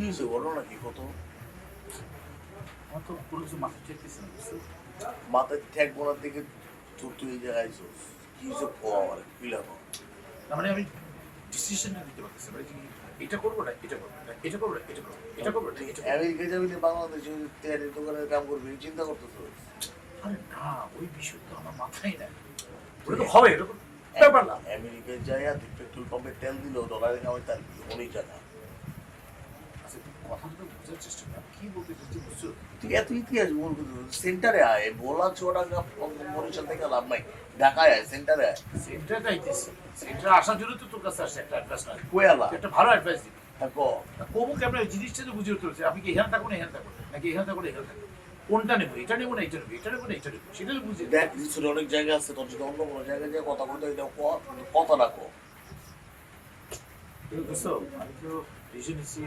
কি হয়েছে বলো নাকি কত আমার তো কোনো কিছু মাথা ঠেকতেছে না, বুঝছো? মাথায় ঠেক বোনার দিকে তুই এই জায়গায় আইসোস কি হয়েছে কো আমার পিলানো তার মানে আমি ডিসিশনটা দিতে পারতেছি না, মানে কি এটা করবো না এটা করবো না, এটা করবো না এটা করবো এটা করবো না এটা করবো। আমেরিকা যাবি না বাংলাদেশে তেলের দোকানের কাম করবি চিন্তা করতেছো আরে না, ওই বিষয় তো আমার মাথায় নাই। ওটা তো হবে, এরকম ব্যাপার না। আমেরিকায় যাইয়া তুই পেট্রোল পাম্পে তেল দিল ডলারে কামাই তার অনেক টাকা আচ্ছা, তুমি কথাটা তো বোঝার চেষ্টা করো, আমি কি বলতে চাচ্ছি বুঝছো? তুই এত ইতিহাস বল সেন্টারে আয় বলা ছোটাঙ্গা বরিশাল থেকে লাভ নাই ঢাকায় আয় সেন্টারে আয় সেন্টারটা আইতেছি, সেন্টার আসার জন্য তো তোর কাছে আসছে একটা অ্যাডভাইস না, কোয়ালা একটা ভালো অ্যাডভাইস দিবি। থাকো কবু কেমন ওই জিনিসটা তো বুঝিয়ে তুলছে, আমি কি এখানে থাকবো না এখানে থাকবো, নাকি এখানে থাকবো না এখানে থাকবো, কোনটা নেবো, এটা নেবো না এটা নেবো, এটা নেবো না এটা নেবো, সেটা তো বুঝিয়ে দেখ কিছু অনেক জায়গা আছে তোর যদি অন্য কোনো জায়গায় যায় কথা বলতে এটা কথা রাখো বুঝছো? আমি তো ডিসিশন নিচ্ছি